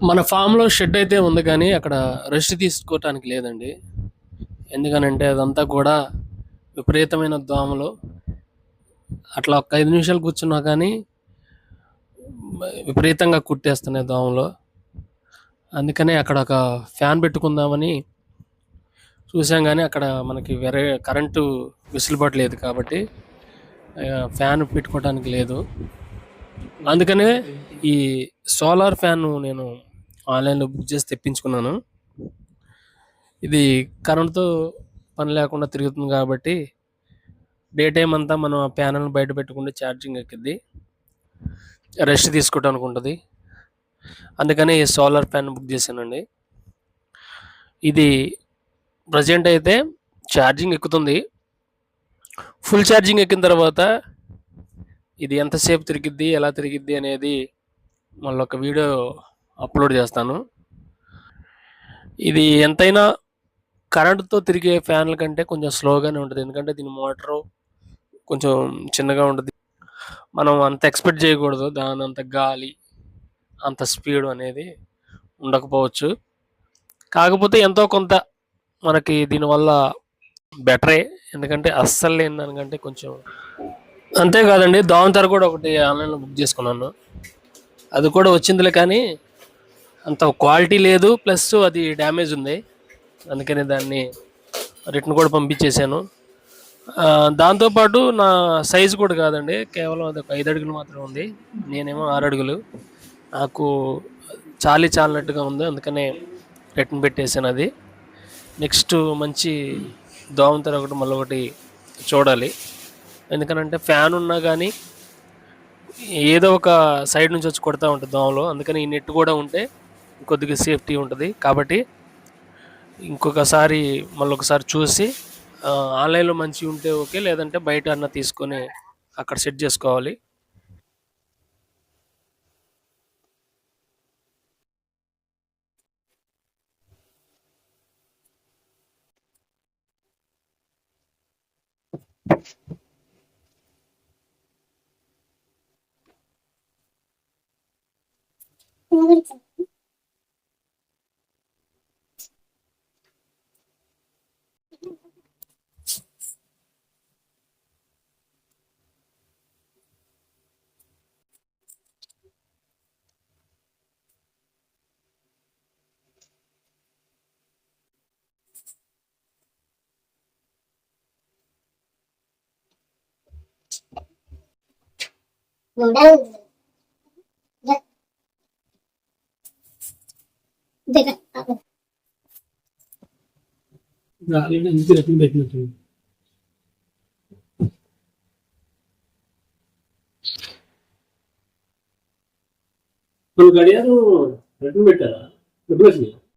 మన ఫామ్‌లో షెడ్ అయితే ఉంది కానీ, అక్కడ రెస్ట్ తీసుకోవటానికి లేదండి. ఎందుకనంటే అదంతా కూడా విపరీతమైన దోమలు. అట్లా ఒక 5 నిమిషాలు కూర్చున్నా కానీ విపరీతంగా కుట్టేస్తున్నాయి దోమలు. అందుకనే అక్కడ ఒక ఫ్యాన్ పెట్టుకుందామని చూసాం గానీ, అక్కడ మనకి వేరే కరెంటు వెసులుబాటు లేదు కాబట్టి ఫ్యాన్ పెట్టుకోవడానికి లేదు. అందుకనే ఈ సోలార్ ఫ్యాన్ నేను ఆన్‌లైన్‌లో బుక్ చేసి తెప్పించుకున్నాను. ఇది కరెంట్‌తో పని లేకుండా తిరుగుతుంది కాబట్టి డే టైమ్ అంతా మనం ఆ ప్యానెల్‌ని బయట పెట్టుకుంటే ఛార్జింగ్ ఎక్కిద్ది. రెస్ట్ తీసుకోవడానికి ఉంటది. అందుకని ఈ సోలార్ ఫ్యాన్ బుక్ చేశానండి. ఇది ప్రెజెంట్ అయితే ఛార్జింగ్ ఎక్కుతుంది. ఫుల్ ఛార్జింగ్ ఎక్కిన తర్వాత ఇది ఎంతసేపు తిరిగిద్ది, ఎలా తిరిగిద్ది అనేది మళ్ళొక వీడియో అప్లోడ్ చేస్తాను. ఇది ఎంతైనా కరెంట్‌తో తిరిగే ఫ్యాన్‌ల కంటే కొంచెం స్లోగానే ఉంటది. ఎందుకంటే దీని మోటారు కొంచెం చిన్నగా ఉంటది. మనం అంత ఎక్స్‌పెక్ట్ చేయకూడదు. దానంత గాలి, అంత స్పీడు అనేది ఉండకపోవచ్చు. కాకపోతే ఎంతో కొంత మనకి దీనివల్ల బెటరే. ఎందుకంటే అస్సలు లేని దానికంటే కొంచెం అంతే కాదండి. దోమతెర కూడా ఒకటి ఆన్‌లైన్‌లో బుక్ చేసుకున్నాను. అది కూడా వచ్చిందిలే కానీ అంత క్వాలిటీ లేదు. ప్లస్ అది డ్యామేజ్ ఉంది. అందుకని దాన్ని రిటర్న్ కూడా పంపించేశాను. దాంతో పాటు నా సైజ్ కూడా కాదండి. కేవలం అదొక 5 అడుగులు మాత్రమే ఉంది. నేనేమో 6 అడుగులు. నాకు చాలినట్టుగా ఉంది. అందుకనే రిటర్న్ పెట్టేసాను అది. నెక్స్ట్ మంచి దోమతెర ఒకటి మళ్ళొకటి చూడాలి. ఎందుకనంటే ఫ్యాన్ ఉన్నా గానీ ఏదో ఒక సైడ్ నుంచి వచ్చి కొడతా ఉంటది దోమలు. అందుకని ఈ నెట్ కూడా ఉంటే కొద్దిగా సేఫ్టీ ఉంటది. కాబట్టి మళ్ళొకసారి చూసి ఆన్‌లైన్‌లో మంచివి ఉంటే ఓకే. లేదంటే బయట అన్నా తీసుకొని అక్కడ సెట్ చేసుకోవాలి. గడియారం రిటర్న్ పెట్టారా? డబ్బులు వచ్చినాయా?